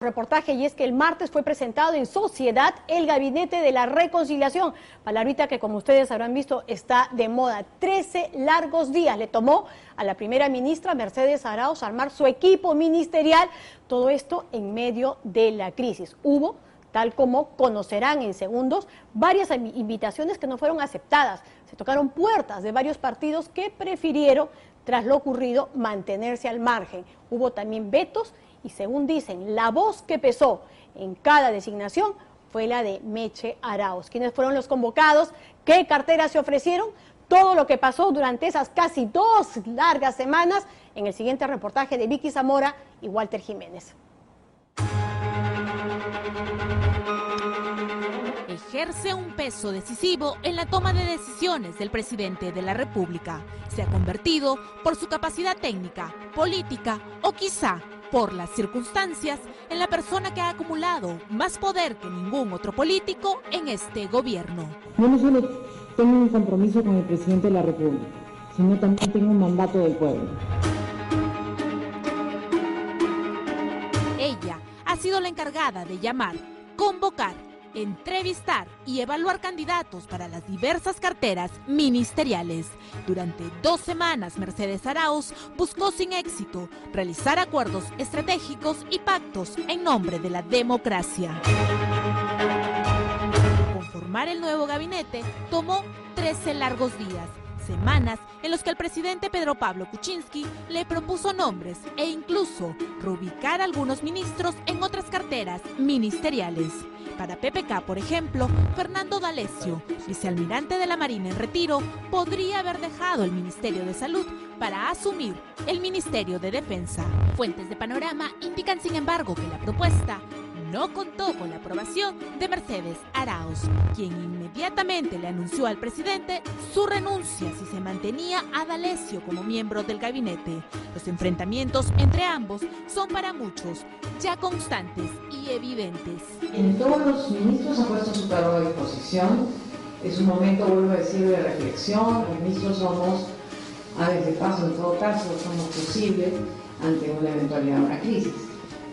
Reportaje, y es que el martes fue presentado en sociedad el Gabinete de la Reconciliación, palabrita que, como ustedes habrán visto, está de moda. 13 largos días le tomó a la primera ministra Mercedes Arauz armar su equipo ministerial, todo esto en medio de la crisis. Hubo, tal como conocerán en segundos, varias invitaciones que no fueron aceptadas. Se tocaron puertas de varios partidos que prefirieron, tras lo ocurrido, mantenerse al margen. Hubo también vetos y, según dicen, la voz que pesó en cada designación fue la de Meche Arauz. ¿Quiénes fueron los convocados? ¿Qué carteras se ofrecieron? Todo lo que pasó durante esas casi 2 largas semanas en el siguiente reportaje de Vicky Zamora y Walter Jiménez. Ejerce un peso decisivo en la toma de decisiones del presidente de la República. Se ha convertido, por su capacidad técnica, política o quizá por las circunstancias, en la persona que ha acumulado más poder que ningún otro político en este gobierno. Yo no solo tengo un compromiso con el presidente de la República, sino también tengo un mandato del pueblo. Ella ha sido la encargada de llamar, convocar, entrevistar y evaluar candidatos para las diversas carteras ministeriales. Durante 2 semanas, Mercedes Arauz buscó sin éxito realizar acuerdos estratégicos y pactos en nombre de la democracia. Conformar el nuevo gabinete tomó 13 largos días, semanas en los que el presidente Pedro Pablo Kuczynski le propuso nombres e incluso reubicar a algunos ministros en otras carteras ministeriales. Para PPK, por ejemplo, Fernando D'Alessio, vicealmirante de la Marina en retiro, podría haber dejado el Ministerio de Salud para asumir el Ministerio de Defensa. Fuentes de Panorama indican, sin embargo, que la propuesta no contó con la aprobación de Mercedes Arauz, quien inmediatamente le anunció al presidente su renuncia si se mantenía a D'Alessio como miembro del gabinete. Los enfrentamientos entre ambos son para muchos ya constantes y evidentes. En todos los ministros han puesto su cargo a disposición. Es un momento, vuelvo a decir, de reflexión. Los ministros somos aves de paso, en todo caso, somos posibles ante una eventualidad de una crisis.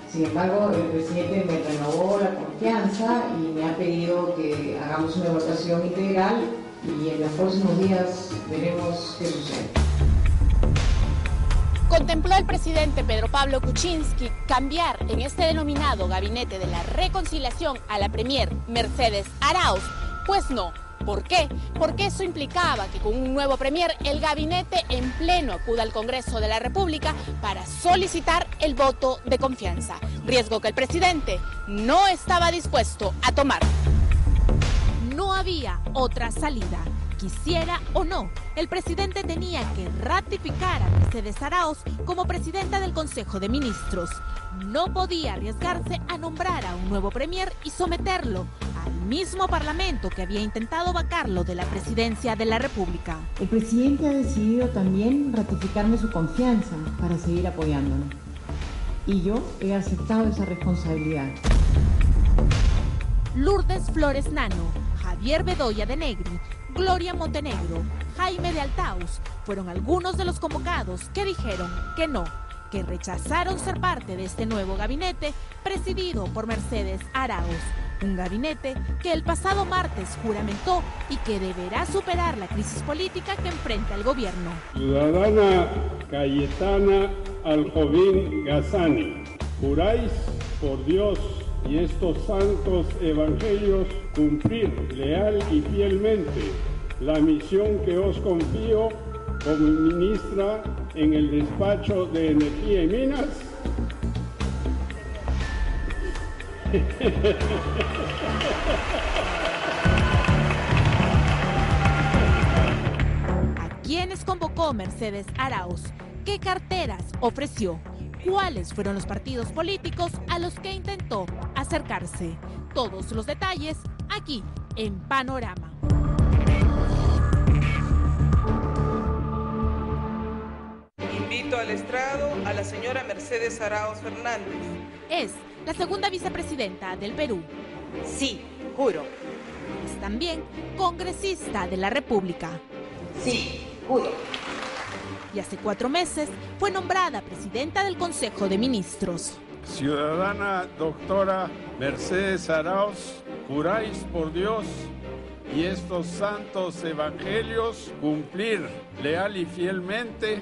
Sin embargo, el presidente me renovó la confianza y me ha pedido que hagamos una evaluación integral y en los próximos días veremos qué sucede. ¿Contempló el presidente Pedro Pablo Kuczynski cambiar en este denominado Gabinete de la Reconciliación a la premier Mercedes Arauz? Pues no. ¿Por qué? Porque eso implicaba que con un nuevo premier el gabinete en pleno acuda al Congreso de la República para solicitar el voto de confianza, riesgo que el presidente no estaba dispuesto a tomar. No había otra salida. Quisiera o no, el presidente tenía que ratificar a Mercedes Arauz como presidenta del Consejo de Ministros. No podía arriesgarse a nombrar a un nuevo premier y someterlo al mismo Parlamento que había intentado vacarlo de la presidencia de la República. El presidente ha decidido también ratificarme su confianza para seguir apoyándolo. Y yo he aceptado esa responsabilidad. Lourdes Flores Nano, Javier Bedoya de Negri, Gloria Montenegro, Jaime de Altaus fueron algunos de los convocados que dijeron que no, que rechazaron ser parte de este nuevo gabinete presidido por Mercedes Arauz. Un gabinete que el pasado martes juramentó y que deberá superar la crisis política que enfrenta el gobierno. Ciudadana Cayetana Aljovín Gazzani, juráis por Dios y estos santos evangelios cumplir leal y fielmente la misión que os confío como ministra en el despacho de Energía y Minas. ¿A quiénes convocó Mercedes Arauz? ¿Qué carteras ofreció? ¿Cuáles fueron los partidos políticos a los que intentó acercarse? Todos los detalles aquí en Panorama. Invito al estrado a la señora Mercedes Arauz Fernández. Es la segunda vicepresidenta del Perú. Sí, juro. Es también congresista de la República. Sí, juro. Y hace 4 meses fue nombrada presidenta del Consejo de Ministros. Ciudadana doctora Mercedes Arauz, juráis por Dios y estos santos evangelios cumplir leal y fielmente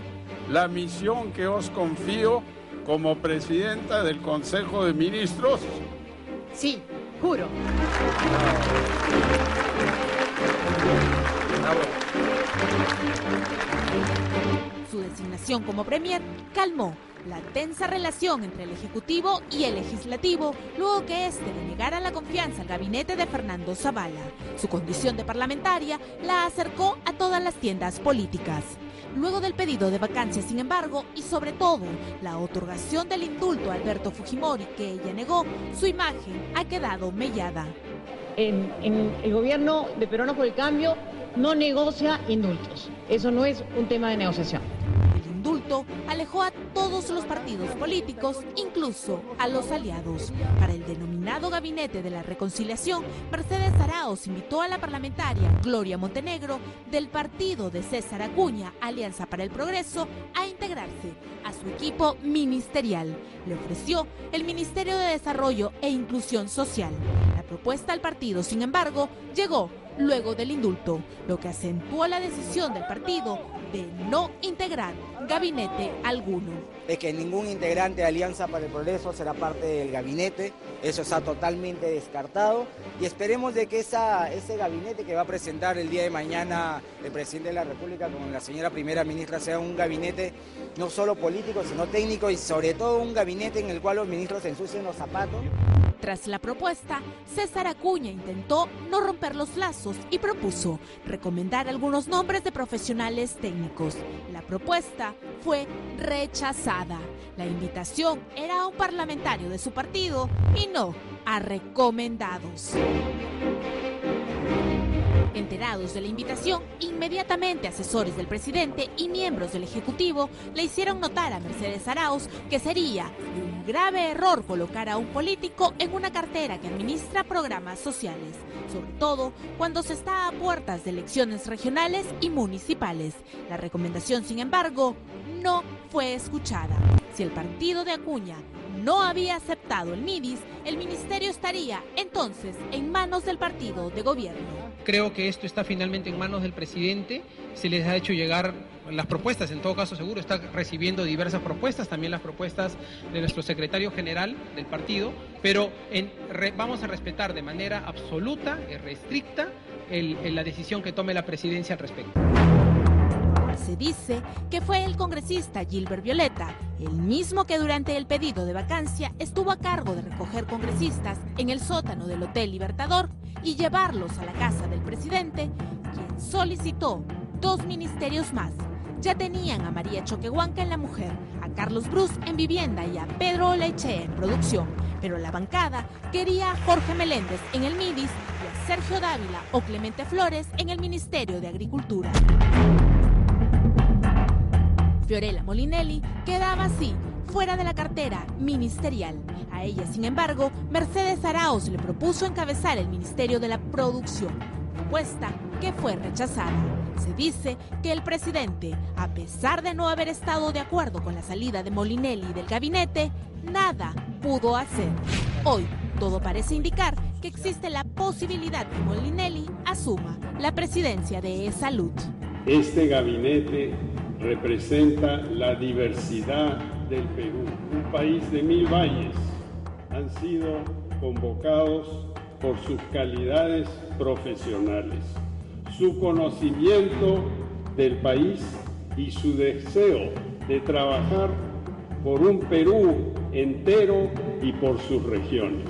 la misión que os confío como presidenta del Consejo de Ministros. Sí, juro. Su designación como premier calmó la tensa relación entre el Ejecutivo y el Legislativo, luego que este denegara la confianza al gabinete de Fernando Zavala. Su condición de parlamentaria la acercó a todas las tiendas políticas. Luego del pedido de vacancia, sin embargo, y sobre todo la otorgación del indulto a Alberto Fujimori, que ella negó, su imagen ha quedado mellada. En el gobierno de Peruanos por el Cambio no negocia indultos. Eso no es un tema de negociación. El indulto alejó a todos los partidos políticos, incluso a los aliados. Para el denominado Gabinete de la Reconciliación, Mercedes Arauz invitó a la parlamentaria Gloria Montenegro del partido de César Acuña, Alianza para el Progreso, a integrarse a su equipo ministerial. Le ofreció el Ministerio de Desarrollo e Inclusión Social. La propuesta al partido, sin embargo, llegó luego del indulto, lo que acentuó la decisión del partido de no integrar gabinete alguno. De que ningún integrante de Alianza para el Progreso será parte del gabinete, eso está totalmente descartado y esperemos de que ese gabinete que va a presentar el día de mañana el presidente de la República con la señora primera ministra sea un gabinete no solo político sino técnico y sobre todo un gabinete en el cual los ministros se ensucien los zapatos. Tras la propuesta, César Acuña intentó no romper los lazos y propuso recomendar algunos nombres de profesionales técnicos. La propuesta fue rechazada. La invitación era a un parlamentario de su partido y no a recomendados. Enterados de la invitación, inmediatamente asesores del presidente y miembros del Ejecutivo le hicieron notar a Mercedes Arauz que sería un grave error colocar a un político en una cartera que administra programas sociales, sobre todo cuando se está a puertas de elecciones regionales y municipales. La recomendación, sin embargo, no fue escuchada. Si el partido de Acuña no había aceptado el MIDIS, el ministerio estaría entonces en manos del partido de gobierno. Creo que esto está finalmente en manos del presidente, se les ha hecho llegar las propuestas, en todo caso seguro está recibiendo diversas propuestas, también las propuestas de nuestro secretario general del partido, pero vamos a respetar de manera absoluta y restricta la decisión que tome la presidencia al respecto. Se dice que fue el congresista Gilbert Violeta, el mismo que durante el pedido de vacancia estuvo a cargo de recoger congresistas en el sótano del Hotel Libertador y llevarlos a la casa del presidente, quien solicitó 2 ministerios más. Ya tenían a María Choquehuanca en la mujer, a Carlos Brus en vivienda y a Pedro Olechea en producción, pero la bancada quería a Jorge Meléndez en el MIDIS y a Sergio Dávila o Clemente Flores en el Ministerio de Agricultura. Fiorella Molinelli quedaba así, fuera de la cartera ministerial. A ella, sin embargo, Mercedes Arauz le propuso encabezar el Ministerio de la Producción, propuesta que fue rechazada. Se dice que el presidente, a pesar de no haber estado de acuerdo con la salida de Molinelli del gabinete, nada pudo hacer. Hoy, todo parece indicar que existe la posibilidad que Molinelli asuma la presidencia de Salud. Este gabinete representa la diversidad del Perú, un país de 1000 valles. Han sido convocados por sus calidades profesionales, su conocimiento del país y su deseo de trabajar por un Perú entero y por sus regiones.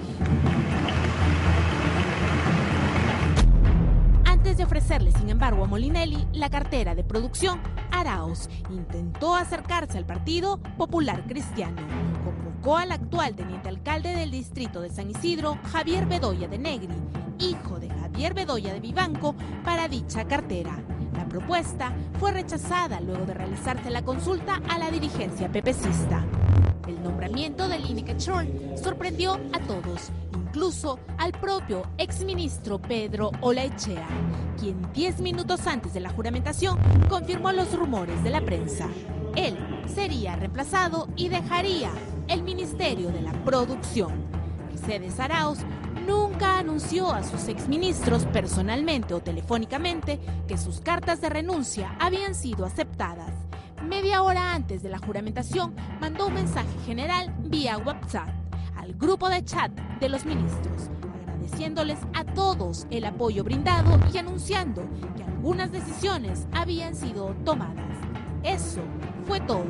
Antes de ofrecerle, sin embargo, a Molinelli la cartera de producción, Arauz intentó acercarse al Partido Popular Cristiano. Convocó al actual teniente alcalde del distrito de San Isidro, Javier Bedoya de Negri, hijo de Javier Bedoya de Vivanco, para dicha cartera. La propuesta fue rechazada luego de realizarse la consulta a la dirigencia pepecista. El nombramiento de Lini Quechol sorprendió a todos, incluso al propio exministro Pedro Olechea, quien 10 minutos antes de la juramentación confirmó los rumores de la prensa. Él sería reemplazado y dejaría el Ministerio de la Producción. Mercedes Arauz nunca anunció a sus exministros personalmente o telefónicamente que sus cartas de renuncia habían sido aceptadas. Media hora antes de la juramentación, mandó un mensaje general vía WhatsApp al grupo de chat de los ministros, agradeciéndoles a todos el apoyo brindado y anunciando que algunas decisiones habían sido tomadas. Eso fue todo.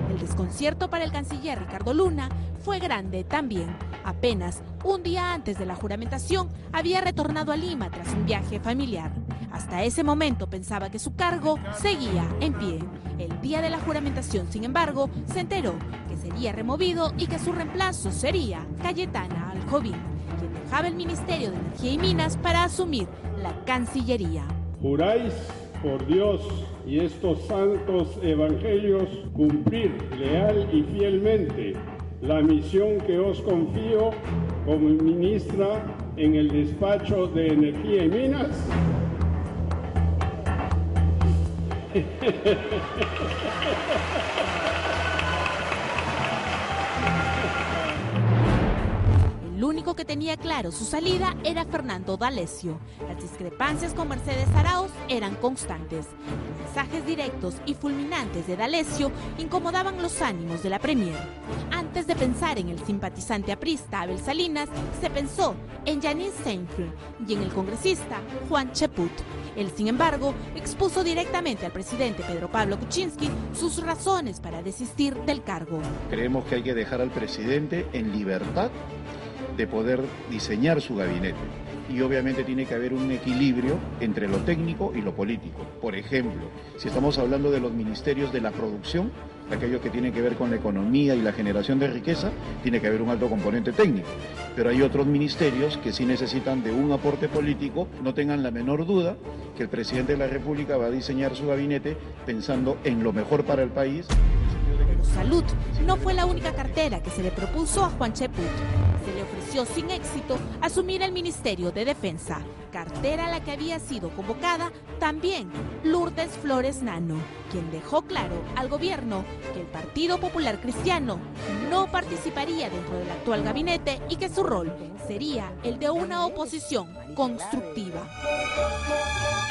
El desconcierto para el canciller Ricardo Luna fue grande también. Apenas un día antes de la juramentación había retornado a Lima tras un viaje familiar. Hasta ese momento pensaba que su cargo seguía en pie. El día de la juramentación, sin embargo, se enteró que sería removido y que su reemplazo sería Cayetana Aljovín, quien dejaba el Ministerio de Energía y Minas para asumir la Cancillería. Juráis por Dios y estos santos evangelios cumplir leal y fielmente la misión que os confío como ministra en el despacho de Energía y Minas. El único que tenía claro su salida era Fernando D'Alessio. Las discrepancias con Mercedes Arauz eran constantes. Los mensajes directos y fulminantes de D'Alessio incomodaban los ánimos de la premier. Antes de pensar en el simpatizante aprista Abel Salinas, se pensó en Yanis Seinfeld y en el congresista Juan Cheput. Él, sin embargo, expuso directamente al presidente Pedro Pablo Kuczynski sus razones para desistir del cargo. Creemos que hay que dejar al presidente en libertad de poder diseñar su gabinete. Y obviamente tiene que haber un equilibrio entre lo técnico y lo político. Por ejemplo, si estamos hablando de los ministerios de la producción, aquellos que tienen que ver con la economía y la generación de riqueza, tiene que haber un alto componente técnico. Pero hay otros ministerios que sí necesitan de un aporte político. No tengan la menor duda que el presidente de la República va a diseñar su gabinete pensando en lo mejor para el país. Pero salud no fue la única cartera que se le propuso a Juan Cheput. Se le ofreció sin éxito asumir el Ministerio de Defensa, cartera a la que había sido convocada también Lourdes Flores Nano, quien dejó claro al gobierno que el Partido Popular Cristiano no participaría dentro del actual gabinete y que su rol sería el de una oposición constructiva.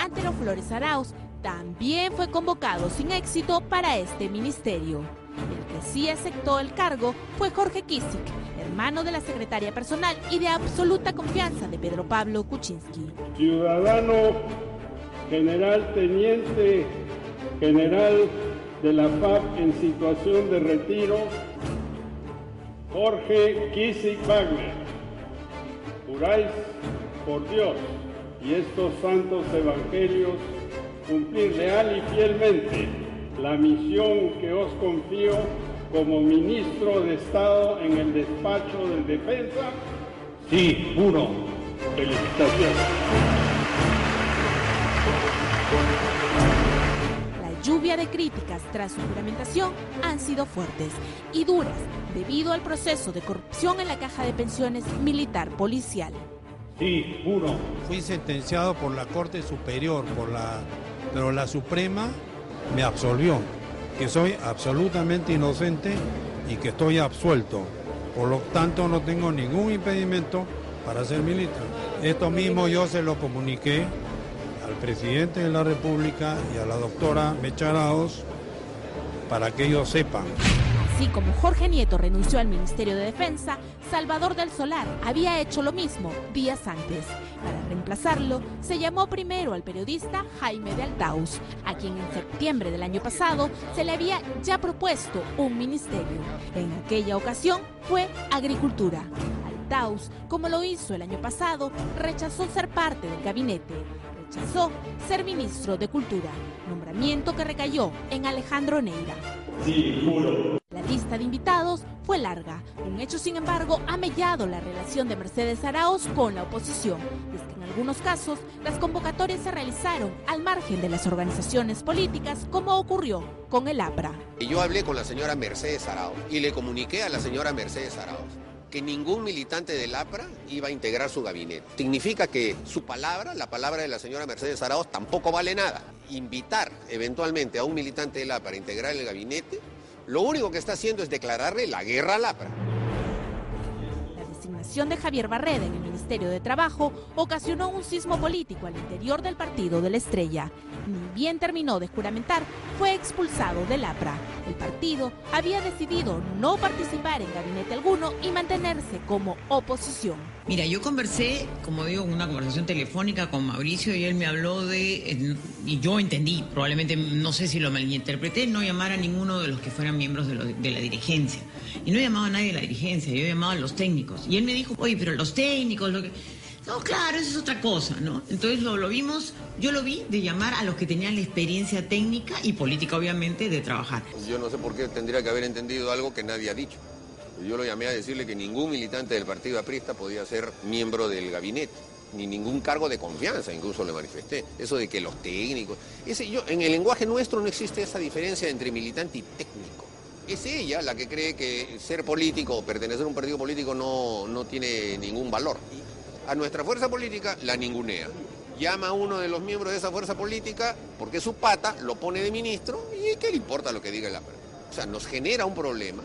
Antero Flores Arauz también fue convocado sin éxito para este ministerio. El que sí aceptó el cargo fue Jorge Kisik, hermano de la secretaria personal y de absoluta confianza de Pedro Pablo Kuczynski. Ciudadano general teniente general de la FAP en situación de retiro, Jorge Kisik Wagner. Juráis por Dios y estos santos evangelios cumplir leal y fielmente la misión que os confío como ministro de Estado en el despacho de Defensa. Sí, juro. Felicitaciones. La lluvia de críticas tras su juramentación han sido fuertes y duras debido al proceso de corrupción en la caja de pensiones militar policial. Sí, juro. Fui sentenciado por la Corte Superior, pero la Suprema me absolvió, que soy absolutamente inocente y que estoy absuelto. Por lo tanto, no tengo ningún impedimento para ser militar. Esto mismo yo se lo comuniqué al presidente de la República y a la doctora Mecha Arauz para que ellos sepan. Así como Jorge Nieto renunció al Ministerio de Defensa, Salvador del Solar había hecho lo mismo días antes. Para reemplazarlo, se llamó primero al periodista Jaime de Altaus, a quien en septiembre del año pasado se le había ya propuesto un ministerio. En aquella ocasión fue Agricultura. Altaus, como lo hizo el año pasado, rechazó ser parte del gabinete. Rechazó ser ministro de Cultura, nombramiento que recayó en Alejandro Neira. Sí, juro. La lista de invitados fue larga. Un hecho, sin embargo, ha mellado la relación de Mercedes Arauz con la oposición. Y es que en algunos casos, las convocatorias se realizaron al margen de las organizaciones políticas, como ocurrió con el APRA. Yo hablé con la señora Mercedes Arauz y le comuniqué a la señora Mercedes Arauz que ningún militante del APRA iba a integrar su gabinete. Significa que su palabra, la palabra de la señora Mercedes Arauz, tampoco vale nada. Invitar eventualmente a un militante del APRA a integrar el gabinete lo único que está haciendo es declararle la guerra al APRA. La designación de Javier Barreda en el Ministerio de Trabajo ocasionó un sismo político al interior del Partido de la Estrella. Ni bien terminó de juramentar, fue expulsado del APRA. El partido había decidido no participar en gabinete alguno y mantenerse como oposición. Mira, yo conversé, como digo, una conversación telefónica con Mauricio y él me habló de, y yo entendí, probablemente, no sé si lo malinterpreté, no llamar a ninguno de los que fueran miembros de la dirigencia. Y no llamaba a nadie de la dirigencia, yo llamaba a los técnicos. Y él me dijo, oye, pero los técnicos, No, claro, eso es otra cosa, ¿no? Entonces lo vimos, yo lo vi de llamar a los que tenían la experiencia técnica y política, obviamente, de trabajar. Yo no sé por qué tendría que haber entendido algo que nadie ha dicho. Yo lo llamé a decirle que ningún militante del partido aprista podía ser miembro del gabinete, ni ningún cargo de confianza, incluso le manifesté. Eso de que los técnicos... en el lenguaje nuestro no existe esa diferencia entre militante y técnico. Es ella la que cree que ser político o pertenecer a un partido político no tiene ningún valor. A nuestra fuerza política la ningunea. Llama a uno de los miembros de esa fuerza política porque es su pata, lo pone de ministro y ¿qué le importa lo que diga el APRA? O sea, nos genera un problema.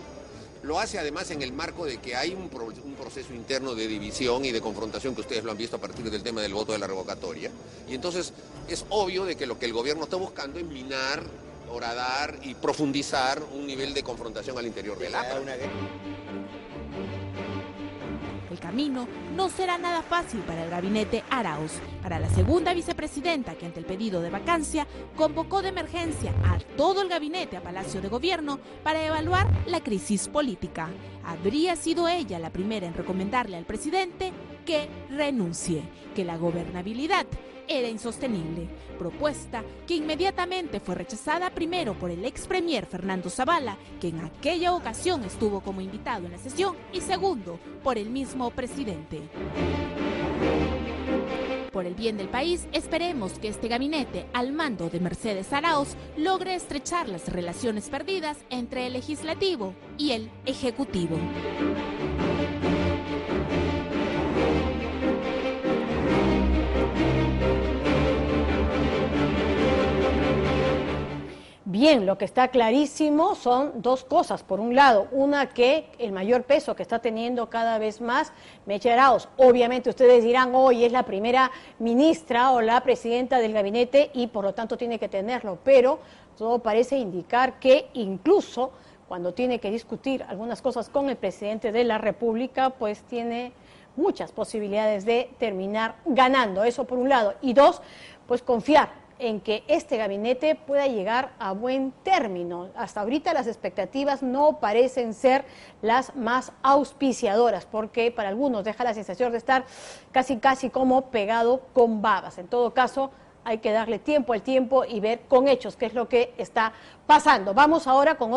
Lo hace además en el marco de que hay un proceso interno de división y de confrontación que ustedes lo han visto a partir del tema del voto de la revocatoria. Y entonces es obvio de que lo que el gobierno está buscando es minar, horadar y profundizar un nivel de confrontación al interior del APRA. El camino no será nada fácil para el gabinete Arauz, para la segunda vicepresidenta que ante el pedido de vacancia convocó de emergencia a todo el gabinete a Palacio de Gobierno para evaluar la crisis política. Habría sido ella la primera en recomendarle al presidente que renuncie, que la gobernabilidad era insostenible, propuesta que inmediatamente fue rechazada primero por el ex premier Fernando Zavala, que en aquella ocasión estuvo como invitado en la sesión, y segundo, por el mismo presidente. Por el bien del país, esperemos que este gabinete, al mando de Mercedes Arauz, logre estrechar las relaciones perdidas entre el Legislativo y el Ejecutivo. Bien, lo que está clarísimo son dos cosas. Por un lado, una, que el mayor peso que está teniendo cada vez más Meche Arauz. Obviamente ustedes dirán, hoy es la primera ministra o la presidenta del gabinete y por lo tanto tiene que tenerlo, pero todo parece indicar que incluso cuando tiene que discutir algunas cosas con el presidente de la República, pues tiene muchas posibilidades de terminar ganando. Eso por un lado. Y dos, pues confiar en que este gabinete pueda llegar a buen término. Hasta ahorita las expectativas no parecen ser las más auspiciadoras, porque para algunos deja la sensación de estar casi como pegado con babas. En todo caso, hay que darle tiempo al tiempo y ver con hechos qué es lo que está pasando. Vamos ahora con otro